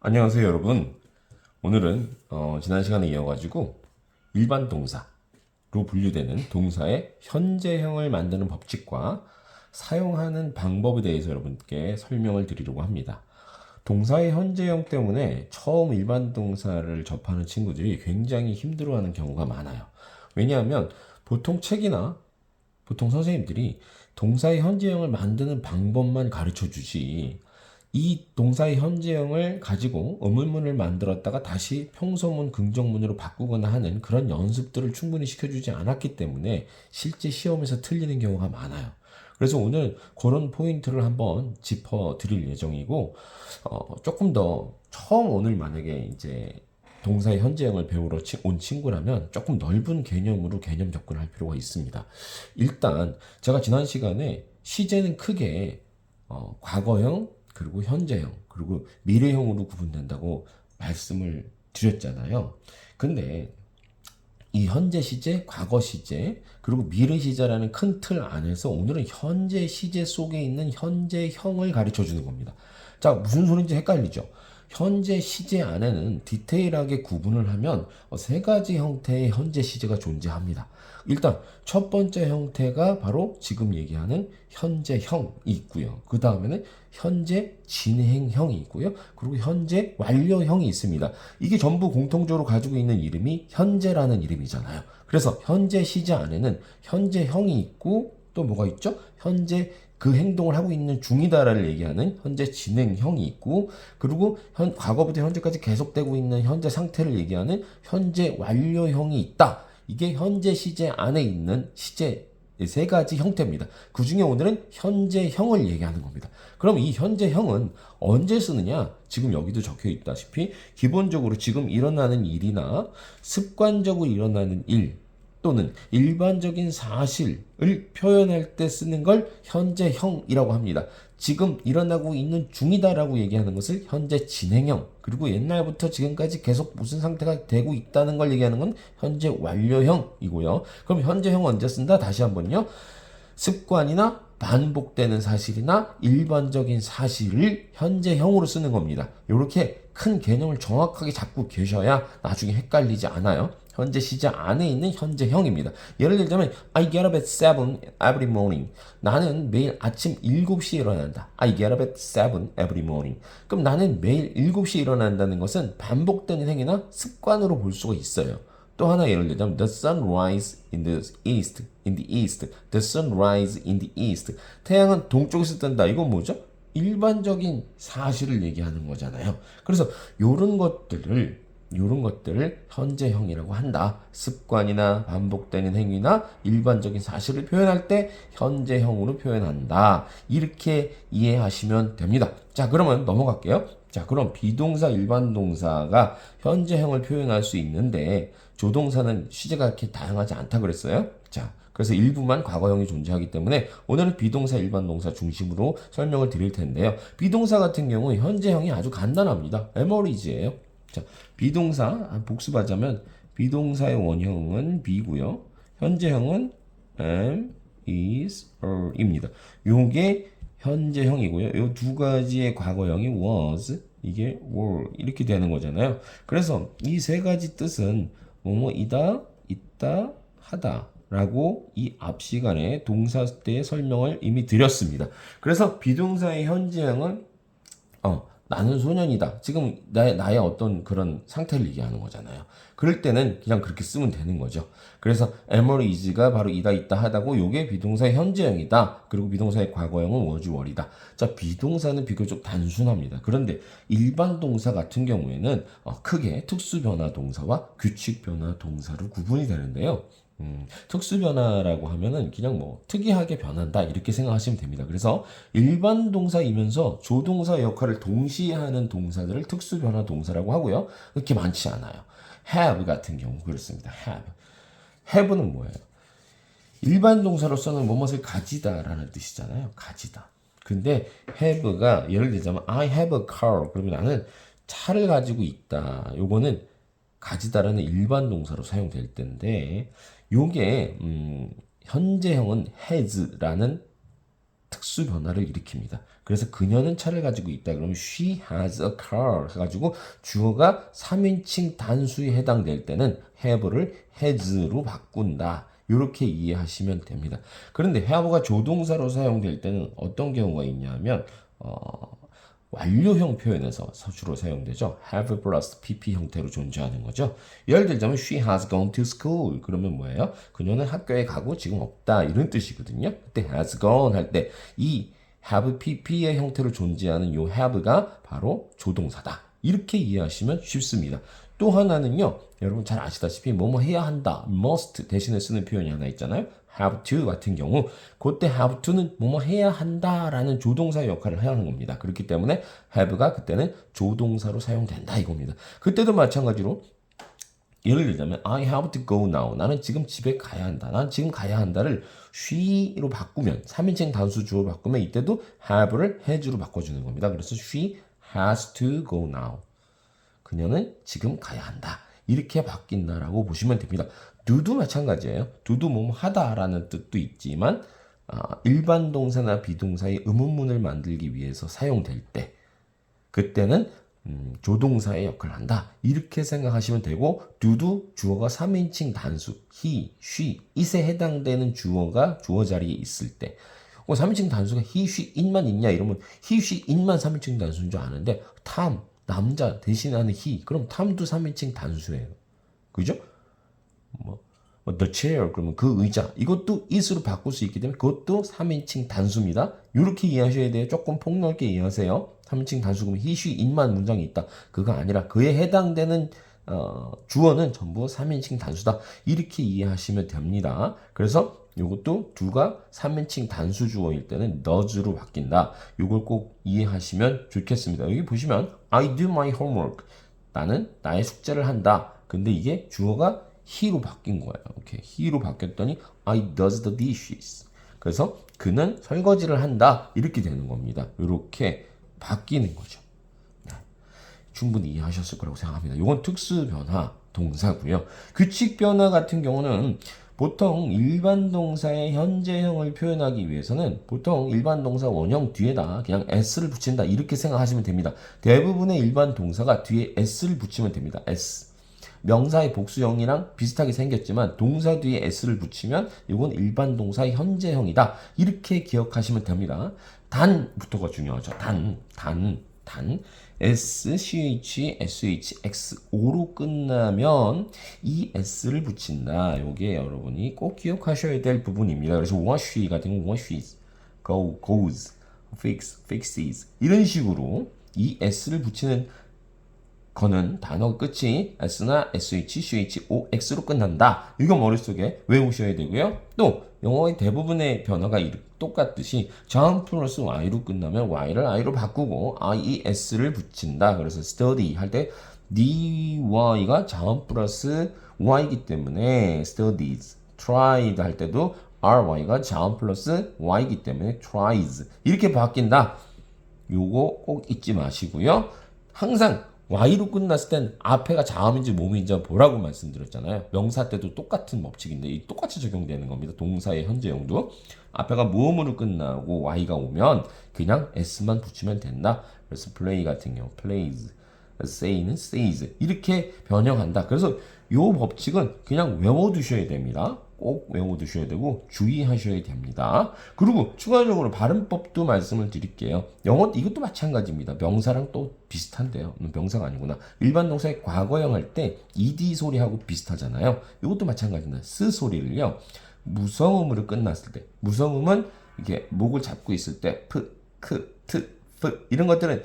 안녕하세요, 여러분. 오늘은 지난 시간에 이어가지고 일반 동사로 분류되는 동사의 현재형을 만드는 법칙과 사용하는 방법에 대해서 여러분께 설명을 드리려고 합니다. 동사의 현재형 때문에 처음 일반 동사를 접하는 친구들이 굉장히 힘들어하는 경우가 많아요. 왜냐하면 보통 책이나 보통 선생님들이 동사의 현재형을 만드는 방법만 가르쳐 주지 이 동사의 현재형을 가지고 의문문을 만들었다가 다시 평소문 긍정문으로 바꾸거나 하는 그런 연습들을 충분히 시켜주지 않았기 때문에 실제 시험에서 틀리는 경우가 많아요. 그래서 오늘 그런 포인트를 한번 짚어 드릴 예정이고, 조금 더 처음 오늘 만약에 이제 동사의 현재형을 배우러 온 친구라면 조금 넓은 개념으로 개념 접근할 필요가 있습니다. 일단 제가 지난 시간에 시제는 크게 과거형, 그리고 현재형, 그리고 미래형으로 구분된다고 말씀을 드렸잖아요. 근데 이 현재 시제, 과거 시제, 그리고 미래 시제라는 큰 틀 안에서 오늘은 현재 시제 속에 있는 현재형을 가르쳐 주는 겁니다. 자, 무슨 소린지 헷갈리죠? 현재 시제 안에는 디테일하게 구분을 하면 세 가지 형태의 현재 시제가 존재합니다. 일단 첫 번째 형태가 바로 지금 얘기하는 현재형이 있고요. 그 다음에는 현재 진행형이 있고요. 그리고 현재 완료형이 있습니다. 이게 전부 공통적으로 가지고 있는 이름이 현재라는 이름이잖아요. 그래서 현재 시제 안에는 현재형이 있고 또 뭐가 있죠? 현재 그 행동을 하고 있는 중이다를 얘기하는 현재 진행형이 있고, 그리고 과거부터 현재까지 계속되고 있는 현재 상태를 얘기하는 현재 완료형이 있다. 이게 현재 시제 안에 있는 시제 세 가지 형태입니다. 그 중에 오늘은 현재형을 얘기하는 겁니다. 그럼 이 현재형은 언제 쓰느냐? 지금 여기도 적혀 있다시피 기본적으로 지금 일어나는 일이나 습관적으로 일어나는 일, 또는 일반적인 사실을 표현할 때 쓰는 걸 현재형이라고 합니다. 지금 일어나고 있는 중이다라고 얘기하는 것을 현재 진행형, 그리고 옛날부터 지금까지 계속 무슨 상태가 되고 있다는 걸 얘기하는 건 현재 완료형이고요. 그럼 현재형 언제 쓴다? 다시 한번요. 습관이나 반복되는 사실이나 일반적인 사실을 현재형으로 쓰는 겁니다. 이렇게 큰 개념을 정확하게 잡고 계셔야 나중에 헷갈리지 않아요. 현재 시제 안에 있는 현재형입니다. 예를 들자면 I get up at 7 every morning. 나는 매일 아침 7시에 일어난다. I get up at 7 every morning. 그럼 나는 매일 7시에 일어난다는 것은 반복되는 행위나 습관으로 볼 수가 있어요. 또 하나 예를 들자면 the sun rise in the east, the sun rise in the east. 태양은 동쪽에서 뜬다. 이건 뭐죠? 일반적인 사실을 얘기하는 거잖아요. 그래서 요런 것들을 현재형이라고 한다. 습관이나 반복되는 행위나 일반적인 사실을 표현할 때 현재형으로 표현한다. 이렇게 이해하시면 됩니다. 자, 그러면 넘어갈게요. 자, 그럼 비동사, 일반 동사가 현재형을 표현할 수 있는데 조동사는 시제가 이렇게 다양하지 않다 그랬어요. 자, 그래서 일부만 과거형이 존재하기 때문에 오늘은 비동사, 일반 동사 중심으로 설명을 드릴 텐데요. 비동사 같은 경우 현재형이 아주 간단합니다. am or is예요. 자, 비동사 복습하자면 비동사의 원형은 be고요. 현재형은 am, is, are입니다. 요게 현재형이고요. 요 두 가지의 과거형이 was, 이게 were 이렇게 되는 거잖아요. 그래서 이 세 가지 뜻은 뭐뭐이다, 있다, 하다 라고 이 앞 시간에 동사 때의 설명을 이미 드렸습니다. 그래서 비동사의 현재형은 나는 소년이다. 지금 나의 어떤 그런 상태를 얘기하는 거잖아요. 그럴 때는 그냥 그렇게 쓰면 되는 거죠. 그래서 am or is가 바로 이다, 있다, 하다고 요게 비동사의 현재형이다. 그리고 비동사의 과거형은 was, were이다. 자, 비동사는 비교적 단순합니다. 그런데 일반 동사 같은 경우에는 크게 특수 변화 동사와 규칙 변화 동사로 구분이 되는데요. 특수 변화라고 하면은 그냥 뭐 특이하게 변한다 이렇게 생각하시면 됩니다. 그래서 일반 동사이면서 조동사 역할을 동시에 하는 동사들을 특수 변화 동사라고 하고요. 그렇게 많지 않아요. have 같은 경우 그렇습니다. have는 뭐예요? 일반 동사로서는 뭐뭇을 가지다라는 뜻이잖아요. 가지다. 근데 have가 예를 들자면 I have a car. 그러면 나는 차를 가지고 있다. 요거는 가지다라는 일반 동사로 사용될 텐데 요게 현재형은 has라는 특수 변화를 일으킵니다. 그래서 그녀는 차를 가지고 있다. 그러면 she has a car 해가지고 주어가 3인칭 단수에 해당될 때는 have를 has로 바꾼다. 이렇게 이해하시면 됩니다. 그런데 have가 조동사로 사용될 때는 어떤 경우가 있냐면 완료형 표현에서 주로 사용되죠. have plus pp 형태로 존재하는 거죠. 예를 들자면 she has gone to school. 그러면 뭐예요? 그녀는 학교에 가고 지금 없다. 이런 뜻이거든요. 그때 has gone 할 때 이 have pp의 형태로 존재하는 요 have가 바로 조동사다. 이렇게 이해하시면 쉽습니다. 또 하나는요. 여러분 잘 아시다시피 뭐뭐 해야 한다. must 대신에 쓰는 표현이 하나 있잖아요. have to 같은 경우 그때 have to는 뭐뭐 해야 한다라는 조동사 역할을 해야 하는 겁니다. 그렇기 때문에 have가 그때는 조동사로 사용된다 이겁니다. 그때도 마찬가지로 예를 들자면 I have to go now. 나는 지금 집에 가야 한다. 나는 지금 가야 한다를 she로 바꾸면 3인칭 단수 주어로 바꾸면 이때도 have를 has로 바꿔주는 겁니다. 그래서 she has to go now. 그녀는 지금 가야 한다. 이렇게 바뀐다라고 보시면 됩니다. do도 마찬가지예요. do도 뭐뭐 하다라는 뜻도 있지만 일반 동사나 비동사의 의문문을 만들기 위해서 사용될 때 그때는 조동사의 역할을 한다. 이렇게 생각하시면 되고 do도 주어가 3인칭 단수 he, she, it에 해당되는 주어가 주어 자리에 있을 때 3인칭 단수가 he, she, it만 있냐 이러면 he, she, it만 3인칭 단수인 줄 아는데 Tom, 남자 대신하는 he 그럼 Tom도 3인칭 단수예요. 그죠? the chair 그러면 그 의자 이것도 it으로 바꿀 수 있기 때문에 그것도 3인칭 단수입니다. 이렇게 이해하셔야 돼요. 조금 폭넓게 이해하세요. 3인칭 단수 그러면 he, she, it만 문장이 있다. 그거 아니라 그에 해당되는 주어는 전부 3인칭 단수다. 이렇게 이해하시면 됩니다. 그래서 이것도 do가 3인칭 단수 주어일 때는 does로 바뀐다. 이걸 꼭 이해하시면 좋겠습니다. 여기 보시면 I do my homework. 나는 나의 숙제를 한다. 근데 이게 주어가 he로 바뀐 거예요. 이렇게 he로 바뀌었더니 I does the dishes. 그래서 그는 설거지를 한다. 이렇게 되는 겁니다. 이렇게 바뀌는 거죠. 네. 충분히 이해하셨을 거라고 생각합니다. 이건 특수 변화 동사고요. 규칙 변화 같은 경우는 보통 일반 동사의 현재형을 표현하기 위해서는 보통 일반 동사 원형 뒤에다 그냥 s를 붙인다 이렇게 생각하시면 됩니다. 대부분의 일반 동사가 뒤에 s를 붙이면 됩니다. s. 명사의 복수형이랑 비슷하게 생겼지만 동사 뒤에 s를 붙이면 이건 일반 동사의 현재형이다. 이렇게 기억하시면 됩니다. 단부터가 중요하죠. 단. S, CH, SH, XO로 끝나면 이 S를 붙인다. 이게 여러분이 꼭 기억하셔야 될 부분입니다. 그래서 wash 같은 거 washes, goes, fixes 이런 식으로 이 S를 붙이는 거는 단어 끝이 S나 SH, CH, OX로 끝난다. 이거 머릿속에 외우셔야 되고요. 또 영어의 대부분의 변화가 똑같듯이 정 플러스 Y로 끝나면 Y를 I로 바꾸고 IES를 붙인다. 그래서 study 할 때 DY가 정 플러스 Y이기 때문에 studies, tried 할 때도 RY가 정 플러스 Y이기 때문에 tries 이렇게 바뀐다. 요거 꼭 잊지 마시고요. 항상 Y로 끝났을 땐 앞에가 자음인지 몸인지 보라고 말씀드렸잖아요. 명사 때도 똑같은 법칙인데 똑같이 적용되는 겁니다. 동사의 현재형도. 앞에가 모음으로 끝나고 Y가 오면 그냥 S만 붙이면 된다. 그래서 play 같은 경우 plays, say는 says 이렇게 변형한다. 그래서 이 법칙은 그냥 외워두셔야 됩니다. 꼭 외워두셔야 되고 주의하셔야 됩니다. 그리고 추가적으로 발음법도 말씀을 드릴게요. 영어 이것도 마찬가지입니다. 명사랑 또 비슷한데요. 명사가 아니구나. 일반 동사의 과거형 할 때 ed 소리하고 비슷하잖아요. 이것도 마찬가지입니다. 스 소리를요. 무성음으로 끝났을 때 무성음은 이게 목을 잡고 있을 때 프, 크, 트, 프 이런 것들은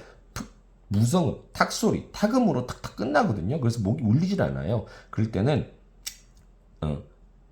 무성음, 탁 소리, 탁음으로 탁탁 끝나거든요. 그래서 목이 울리질 않아요. 그럴 때는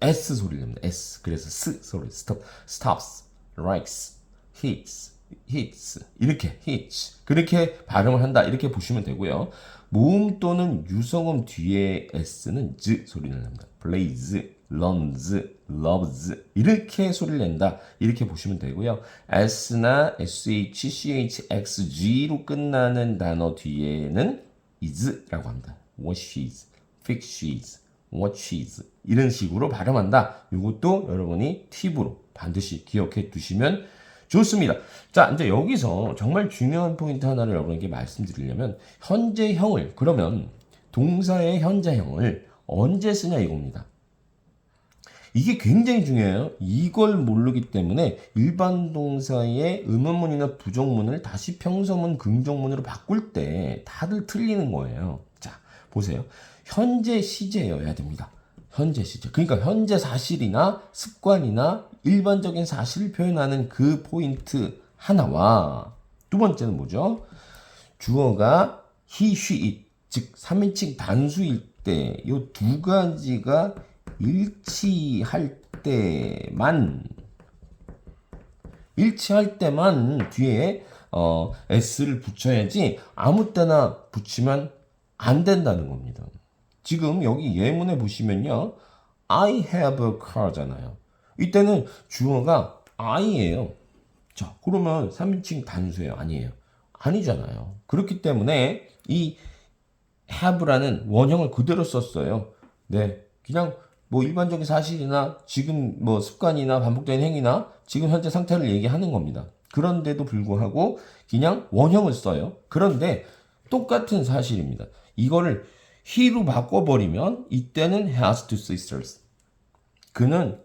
S 소리를 냅니다. S. 그래서 스 소리, stops, likes, hits 이렇게 hits 그렇게 발음을 한다. 이렇게 보시면 되고요. 모음 또는 유성음 뒤에 S는 Z 소리를 냅니다. plays, runs, loves 이렇게 소리를 낸다. 이렇게 보시면 되고요. S나 SH, CH, XG로 끝나는 단어 뒤에는 is라고 합니다. washes, fixes, watches 이런 식으로 발음한다. 이것도 여러분이 팁으로 반드시 기억해 두시면 좋습니다. 자, 이제 여기서 정말 중요한 포인트 하나를 여러분에게 말씀드리려면 현재형을 그러면 동사의 현재형을 언제 쓰냐 이겁니다. 이게 굉장히 중요해요. 이걸 모르기 때문에 일반 동사의 의문문이나 부정문을 다시 평서문, 긍정문으로 바꿀 때 다들 틀리는 거예요. 자, 보세요. 현재 시제여야 됩니다. 현재 시제. 그러니까 현재 사실이나 습관이나 일반적인 사실을 표현하는 그 포인트 하나와 두 번째는 뭐죠? 주어가 he, she, it, 즉 3인칭 단수일 때 이 두 가지가 일치할 때만 뒤에 s를 붙여야지 아무 때나 붙이면 안 된다는 겁니다. 지금 여기 예문에 보시면요. I have a car잖아요. 이때는 주어가 I예요. 자, 그러면 3인칭 단수예요? 아니에요. 아니잖아요. 그렇기 때문에 이 have라는 원형을 그대로 썼어요. 네, 그냥 뭐 일반적인 사실이나 지금 뭐 습관이나 반복되는 행위나 지금 현재 상태를 얘기하는 겁니다. 그런데도 불구하고 그냥 원형을 써요. 그런데 똑같은 사실입니다. 이거를 he로 바꿔버리면 이때는 has two sisters. 그는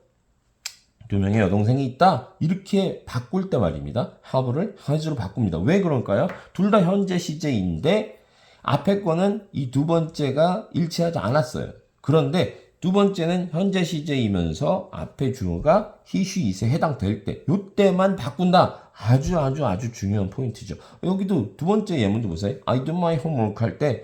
두 명의 여동생이 있다. 이렇게 바꿀 때 말입니다. have를 has로 바꿉니다. 왜 그럴까요? 둘 다 현재 시제인데 앞에 거는 이 두 번째가 일치하지 않았어요. 그런데 두 번째는 현재 시제이면서 앞에 주어가 he, she, it에 해당될 때 요때만 바꾼다. 아주 중요한 포인트죠. 여기도 두 번째 예문도 보세요. I do my homework 할 때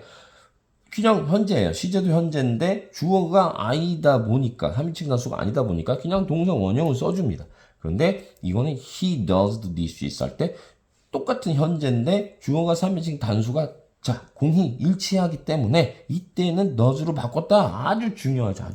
그냥 현재예요. 시제도 현재인데 주어가 I다 보니까 3인칭 단수가 아니다 보니까 그냥 동사 원형을 써줍니다. 그런데 이거는 he does the dishes 할 때 똑같은 현재인데 주어가 3인칭 단수가 자, 공이 일치하기 때문에 이때는 does로 바꿨다. 아주 중요하죠.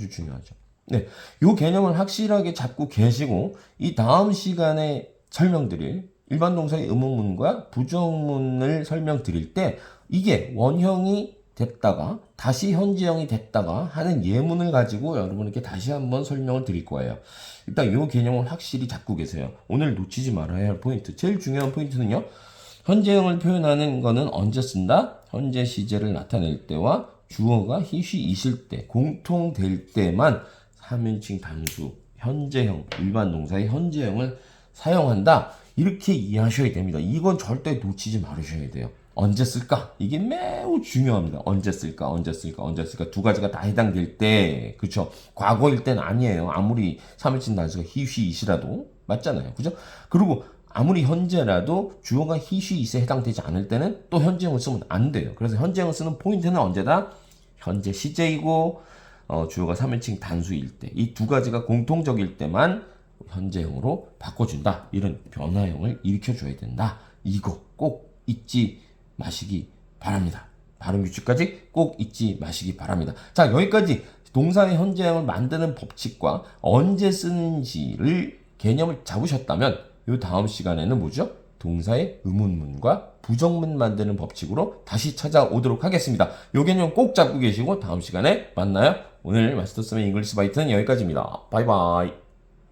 네, 요 개념을 확실하게 잡고 계시고 이 다음 시간에 설명드릴 일반 동사의 의문문과 부정문을 설명드릴 때 이게 원형이 됐다가 다시 현재형이 됐다가 하는 예문을 가지고 여러분에게 다시 한번 설명을 드릴 거예요. 일단 요 개념을 확실히 잡고 계세요. 오늘 놓치지 말아야 할 포인트. 제일 중요한 포인트는요. 현재형을 표현하는 거는 언제 쓴다? 현재 시제를 나타낼 때와 주어가 he, she, it일 때 공통될 때만 3인칭 단수 현재형 일반 동사의 현재형을 사용한다. 이렇게 이해하셔야 됩니다. 이건 절대 놓치지 말으셔야 돼요. 언제 쓸까? 이게 매우 중요합니다. 언제 쓸까? 두 가지가 다 해당될 때, 그쵸? 과거일 때는 아니에요. 아무리 3인칭 단수가 he, she, it이라도 맞잖아요. 그죠? 그리고 아무리 현재라도 주어가 he, she, it에 해당되지 않을 때는 또 현재형을 쓰면 안 돼요. 그래서 현재형을 쓰는 포인트는 언제다? 현재 시제이고 주어가 3인칭 단수일 때, 이 두 가지가 공통적일 때만 현재형으로 바꿔준다. 이런 변화형을 일으켜줘야 된다. 이거 꼭 잊지 마시기 바랍니다. 발음 규칙까지 꼭 잊지 마시기 바랍니다. 자, 여기까지 동사의 현재형을 만드는 법칙과 언제 쓰는지를 개념을 잡으셨다면 이 다음 시간에는 뭐죠? 동사의 의문문과 부정문 만드는 법칙으로 다시 찾아오도록 하겠습니다. 이 개념 꼭 잡고 계시고 다음 시간에 만나요. 오늘 마스터 쌤의 잉글리시 바이트는 여기까지입니다. 바이바이.